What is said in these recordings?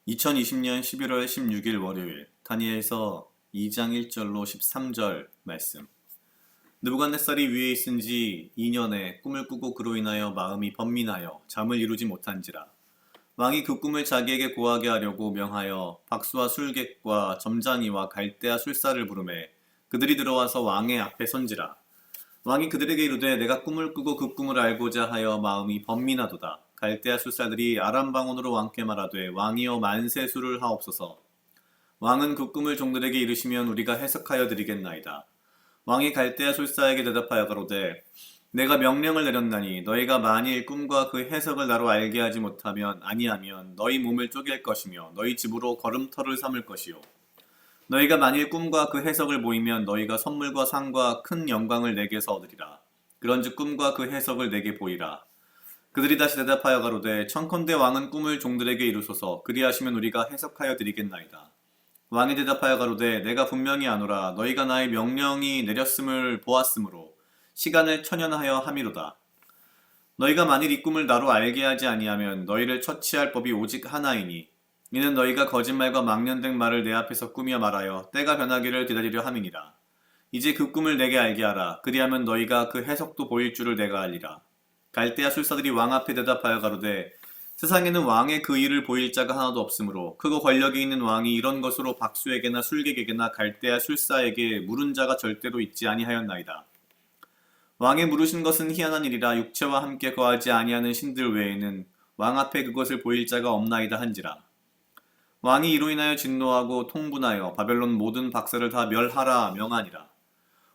(2020년 11월 16일) 월요일 다니엘서 2장 1절로 13절 말씀. 느부갓네살이 위에 있은지 2년에 꿈을 꾸고 그로 인하여 마음이 번민하여 잠을 이루지 못한지라. 왕이 그 꿈을 자기에게 고하게 하려고 명하여 박수와 술객과 점장이와 갈대아 술사를 부르매 그들이 들어와서 왕의 앞에 선지라. 왕이 그들에게 이르되 내가 꿈을 꾸고 그 꿈을 알고자 하여 마음이 번민하도다. 갈대아 술사들이 아람 방언으로 왕께 말하되 왕이여 만세수를 하옵소서. 왕은 그 꿈을 종들에게 이르시면 우리가 해석하여 드리겠나이다. 왕이 갈대아 술사에게 대답하여 가로되 내가 명령을 내렸나니 너희가 만일 꿈과 그 해석을 나로 알게 하지 못하면 아니하면 너희 몸을 쪼갤 것이며 너희 집으로 걸음터를 삼을 것이요 너희가 만일 꿈과 그 해석을 보이면 너희가 선물과 상과 큰 영광을 내게서 얻으리라. 그런즉 꿈과 그 해석을 내게 보이라. 그들이 다시 대답하여 가로되 청컨대 왕은 꿈을 종들에게 이루소서. 그리하시면 우리가 해석하여 드리겠나이다. 왕이 대답하여 가로되 내가 분명히 아노라. 너희가 나의 명령이 내렸음을 보았으므로 시간을 천연하여 함이로다. 너희가 만일 이 꿈을 나로 알게 하지 아니하면 너희를 처치할 법이 오직 하나이니 이는 너희가 거짓말과 망령된 말을 내 앞에서 꾸며 말하여 때가 변하기를 기다리려 함이니라. 이제 그 꿈을 내게 알게 하라. 그리하면 너희가 그 해석도 보일 줄을 내가 알리라. 갈대아 술사들이 왕 앞에 대답하여 가로되 세상에는 왕의 그 일을 보일 자가 하나도 없으므로 크고 권력이 있는 왕이 이런 것으로 박수에게나 술객에게나 갈대아 술사에게 물은 자가 절대로 있지 아니하였나이다. 왕의 물으신 것은 희한한 일이라. 육체와 함께 거하지 아니하는 신들 외에는 왕 앞에 그것을 보일 자가 없나이다 한지라. 왕이 이로 인하여 진노하고 통분하여 바벨론 모든 박사를 다 멸하라 명하니라.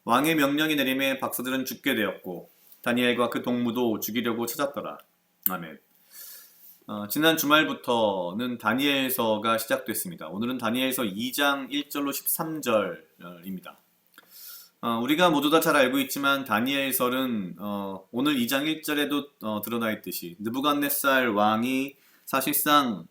왕의 명령이 내림에 박사들은 죽게 되었고 다니엘과 그 동무도 죽이려고 찾았더라. 아멘. 지난 주말부터는 다니엘서가 시작됐습니다. 오늘은 다니엘서 2장 1절로 13절입니다. 우리가 모두 다 잘 알고 있지만 다니엘서는 오늘 2장 1절에도 드러나 있듯이 느부갓네살 왕이 사실상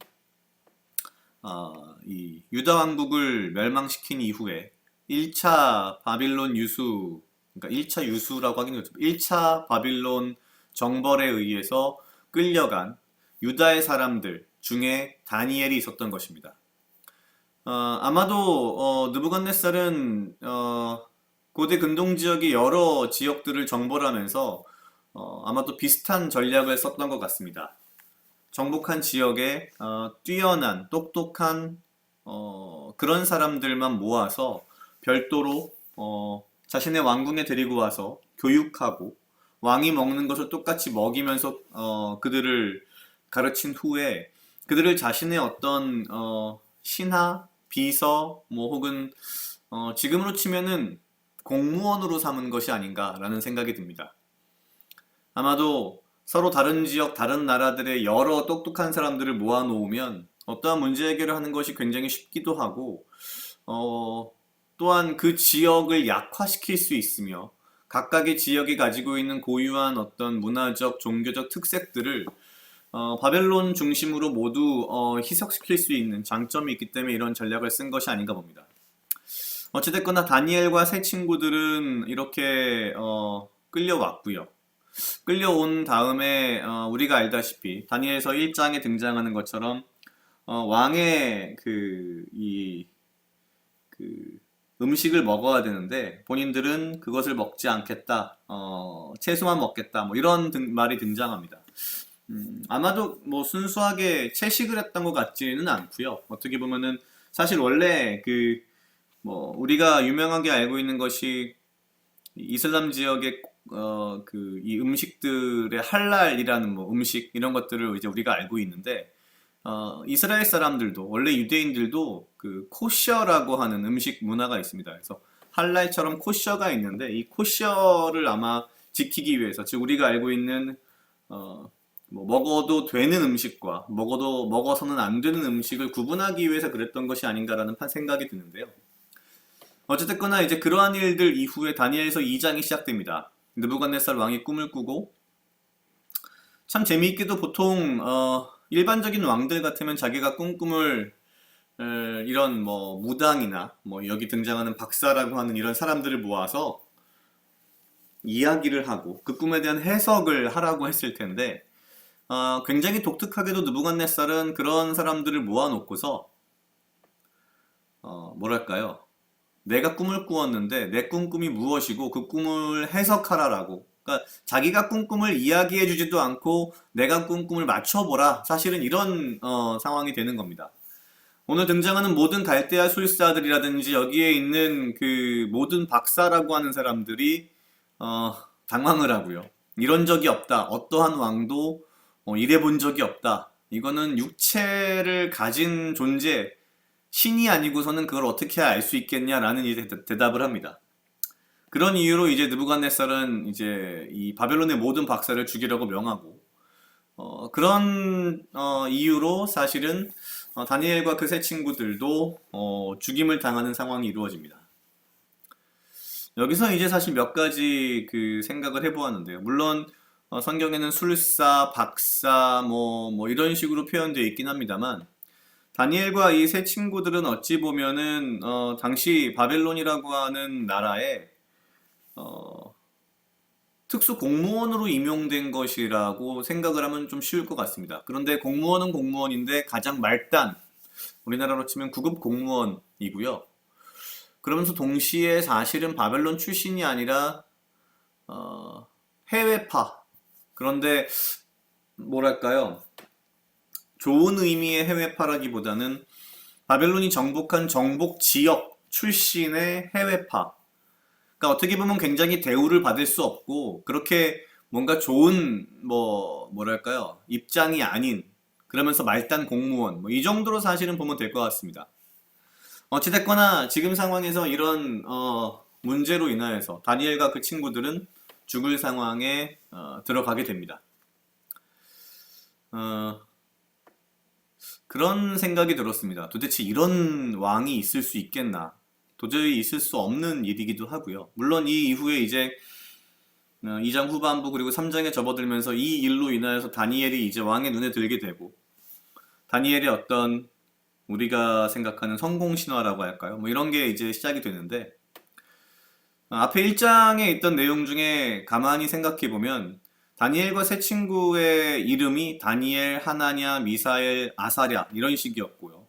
이 유다 왕국을 멸망시킨 이후에 1차 바빌론 유수, 그러니까 1차 유수라고 하긴 그렇죠. 1차 바빌론 정벌에 의해서 끌려간 유다의 사람들 중에 다니엘이 있었던 것입니다. 아마도 느부갓네살은 고대 근동 지역의 여러 지역들을 정벌하면서 아마도 비슷한 전략을 썼던 것 같습니다. 정복한 지역에 뛰어난 똑똑한 그런 사람들만 모아서 별도로 자신의 왕궁에 데리고 와서 교육하고 왕이 먹는 것을 똑같이 먹이면서 그들을 가르친 후에 그들을 자신의 어떤 신하, 비서 혹은 지금으로 치면은 공무원으로 삼은 것이 아닌가라는 생각이 듭니다. 아마도 서로 다른 지역, 다른 나라들의 여러 똑똑한 사람들을 모아놓으면 어떠한 문제 해결을 하는 것이 굉장히 쉽기도 하고 또한 그 지역을 약화시킬 수 있으며 각각의 지역이 가지고 있는 고유한 어떤 문화적, 종교적 특색들을 바벨론 중심으로 모두 희석시킬 수 있는 장점이 있기 때문에 이런 전략을 쓴 것이 아닌가 봅니다. 어찌됐거나 다니엘과 세 친구들은 이렇게 끌려왔고요. 끌려온 다음에 우리가 알다시피 다니엘서 1장에 등장하는 것처럼 왕의 그 음식을 먹어야 되는데 본인들은 그것을 먹지 않겠다, 채소만 먹겠다, 이런 말이 등장합니다. 아마도 순수하게 채식을 했던 것 같지는 않고요. 어떻게 보면은 사실 원래 우리가 유명하게 알고 있는 것이 이슬람 지역의 이 음식들의 할랄이라는 음식 이런 것들을 이제 우리가 알고 있는데 이스라엘 사람들도 원래 유대인들도 그 코셔라고 하는 음식 문화가 있습니다. 그래서 할랄처럼 코셔가 있는데 이 코셔를 아마 지키기 위해서 즉 우리가 알고 있는 먹어도 되는 음식과 먹어서는 안 되는 음식을 구분하기 위해서 그랬던 것이 아닌가라는 생각이 드는데요. 어쨌거나 이제 그러한 일들 이후에 다니엘서 2장이 시작됩니다. 느부갓네살 왕이 꿈을 꾸고, 참 재미있게도 보통 일반적인 왕들 같으면 자기가 꾼 꿈을 이런 뭐 무당이나 뭐 여기 등장하는 박사라고 하는 이런 사람들을 모아서 이야기를 하고 그 꿈에 대한 해석을 하라고 했을 텐데, 굉장히 독특하게도 느부갓네살은 그런 사람들을 모아놓고서 뭐랄까요? 내가 꿈을 꾸었는데 내 꿈이 무엇이고 그 꿈을 해석하라라고. 그러니까 자기가 꾼 꿈을 이야기해주지도 않고 내가 꾼 꿈을 맞춰보라. 사실은 이런 상황이 되는 겁니다. 오늘 등장하는 모든 갈대아 술사들이라든지 여기에 있는 그 모든 박사라고 하는 사람들이 당황을 하고요. 이런 적이 없다. 어떠한 왕도 이래 본 적이 없다. 이거는 육체를 가진 존재, 신이 아니고서는 그걸 어떻게 알 수 있겠냐라는 이제 대답을 합니다. 그런 이유로 이제 느부갓네살은 이제 이 바벨론의 모든 박사를 죽이려고 명하고, 그런 이유로 사실은 다니엘과 그 세 친구들도 죽임을 당하는 상황이 이루어집니다. 여기서 이제 사실 몇 가지 그 생각을 해보았는데요. 물론 성경에는 술사, 박사 뭐 이런 식으로 표현되어 있긴 합니다만, 다니엘과 이 세 친구들은 어찌 보면은 당시 바벨론이라고 하는 나라에 특수 공무원으로 임용된 것이라고 생각을 하면 좀 쉬울 것 같습니다. 그런데 공무원은 공무원인데 가장 말단, 우리나라로 치면 구급 공무원이고요. 그러면서 동시에 사실은 바벨론 출신이 아니라 해외파. 그런데 뭐랄까요? 좋은 의미의 해외파라기보다는 바벨론이 정복한 정복 지역 출신의 해외파. 그러니까 어떻게 보면 굉장히 대우를 받을 수 없고 그렇게 뭔가 좋은 뭐랄까요? 입장이 아닌, 그러면서 말단 공무원 뭐 이 정도로 사실은 보면 될 것 같습니다. 어찌됐거나 지금 상황에서 이런 문제로 인하여서 다니엘과 그 친구들은 죽을 상황에 들어가게 됩니다. 그런 생각이 들었습니다. 도대체 이런 왕이 있을 수 있겠나? 도저히 있을 수 없는 일이기도 하고요. 물론 이 이후에 이제 2장 후반부 그리고 3장에 접어들면서 이 일로 인하여서 다니엘이 이제 왕의 눈에 들게 되고, 다니엘의 어떤 우리가 생각하는 성공 신화라고 할까요? 뭐 이런 게 이제 시작이 되는데, 앞에 1장에 있던 내용 중에 가만히 생각해 보면 다니엘과 세 친구의 이름이 다니엘, 하나냐, 미사엘, 아사랴 이런 식이었고요.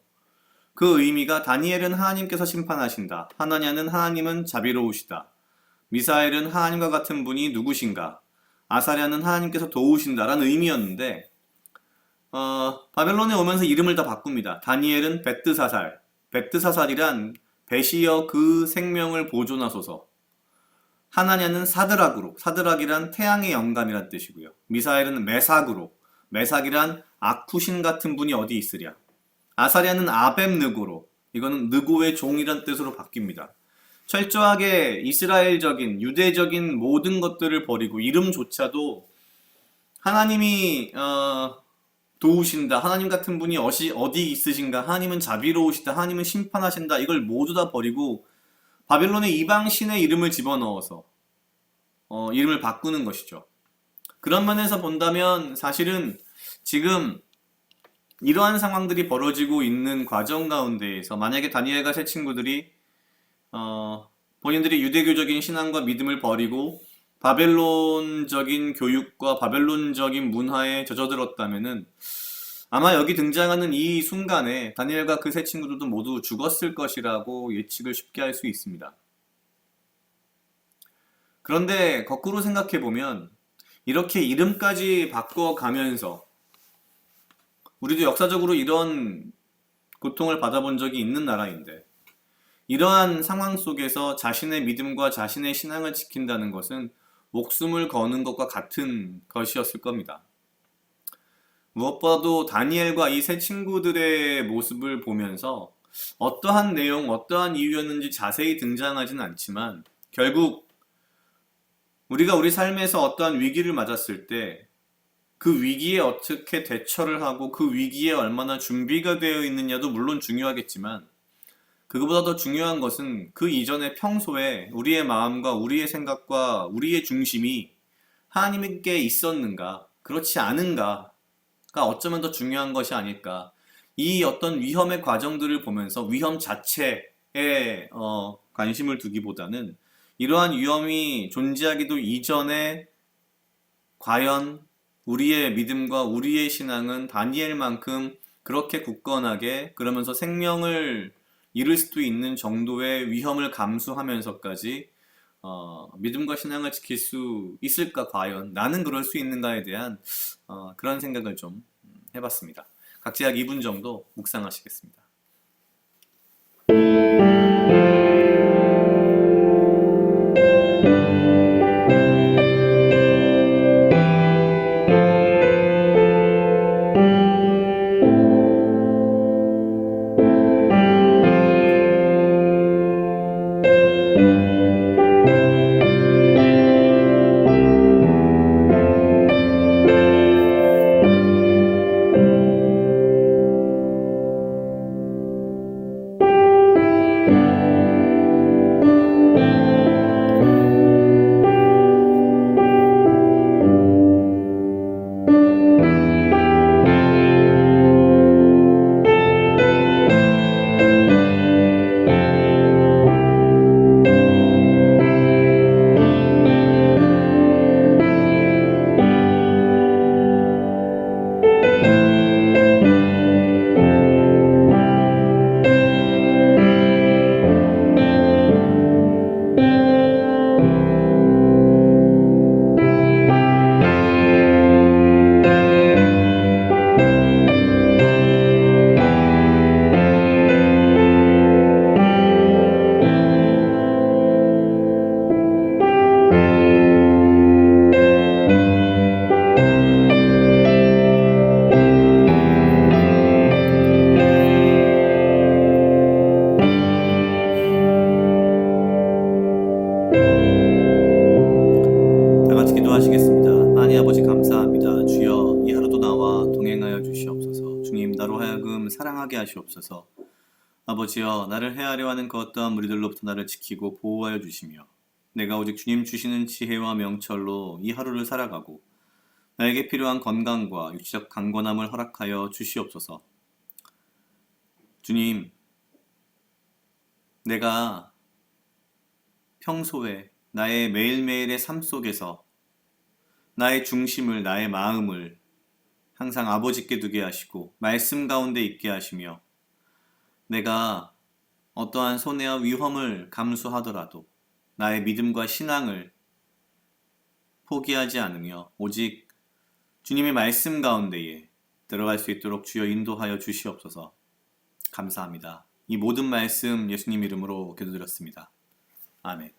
그 의미가 다니엘은 하나님께서 심판하신다. 하나냐는 하나님은 자비로우시다. 미사엘은 하나님과 같은 분이 누구신가. 아사랴는 하나님께서 도우신다라는 의미였는데 바벨론에 오면서 이름을 다 바꿉니다. 다니엘은 벳드사살. 벳드사살이란 벳이여 그 생명을 보존하소서. 하나냐는 사드락으로, 사드락이란 태양의 영감이란 뜻이고요. 미사엘은 메삭으로, 메삭이란 아쿠신 같은 분이 어디 있으랴. 아사랴는 아벡느고로, 이거는 느고의 종이란 뜻으로 바뀝니다. 철저하게 이스라엘적인, 유대적인 모든 것들을 버리고 이름조차도 하나님이 도우신다, 하나님 같은 분이 어디 있으신가, 하나님은 자비로우시다, 하나님은 심판하신다, 이걸 모두 다 버리고 바벨론의 이방 신의 이름을 집어넣어서 이름을 바꾸는 것이죠. 그런 면에서 본다면 사실은 지금 이러한 상황들이 벌어지고 있는 과정 가운데에서 만약에 다니엘과 세 친구들이 본인들이 유대교적인 신앙과 믿음을 버리고 바벨론적인 교육과 바벨론적인 문화에 젖어들었다면은 아마 여기 등장하는 이 순간에 다니엘과 그 세 친구들도 모두 죽었을 것이라고 예측을 쉽게 할 수 있습니다. 그런데 거꾸로 생각해 보면 이렇게 이름까지 바꿔가면서 우리도 역사적으로 이런 고통을 받아본 적이 있는 나라인데, 이러한 상황 속에서 자신의 믿음과 자신의 신앙을 지킨다는 것은 목숨을 거는 것과 같은 것이었을 겁니다. 무엇보다도 다니엘과 이 세 친구들의 모습을 보면서 어떠한 내용, 어떠한 이유였는지 자세히 등장하진 않지만 결국 우리가 우리 삶에서 어떠한 위기를 맞았을 때 그 위기에 어떻게 대처를 하고 그 위기에 얼마나 준비가 되어 있느냐도 물론 중요하겠지만 그거보다 더 중요한 것은 그 이전에 평소에 우리의 마음과 우리의 생각과 우리의 중심이 하나님께 있었는가, 그렇지 않은가가 어쩌면 더 중요한 것이 아닐까. 이 어떤 위험의 과정들을 보면서 위험 자체에 관심을 두기보다는 이러한 위험이 존재하기도 이전에 과연 우리의 믿음과 우리의 신앙은 다니엘만큼 그렇게 굳건하게, 그러면서 생명을 잃을 수도 있는 정도의 위험을 감수하면서까지 믿음과 신앙을 지킬 수 있을까, 과연 나는 그럴 수 있는가에 대한 그런 생각을 좀 해봤습니다. 각자 약 2분 정도 묵상하시겠습니다. 다 같이 기도하시겠습니다. 하나님 아버지 감사합니다. 주여, 이 하루도 나와 동행하여 주시옵소서. 주님, 나로 하여금 사랑하게 하시옵소서. 아버지여, 나를 해하려 하는 그 어떠한 무리들로부터 나를 지키고 보호하여 주시며, 내가 오직 주님 주시는 지혜와 명철로 이 하루를 살아가고 나에게 필요한 건강과 육체적 강건함을 허락하여 주시옵소서. 주님, 내가 평소에 나의 매일매일의 삶 속에서 나의 중심을, 나의 마음을 항상 아버지께 두게 하시고 말씀 가운데 있게 하시며, 내가 어떠한 손해와 위험을 감수하더라도 나의 믿음과 신앙을 포기하지 않으며 오직 주님의 말씀 가운데에 들어갈 수 있도록 주여 인도하여 주시옵소서. 감사합니다. 이 모든 말씀 예수님 이름으로 기도드렸습니다. 아멘.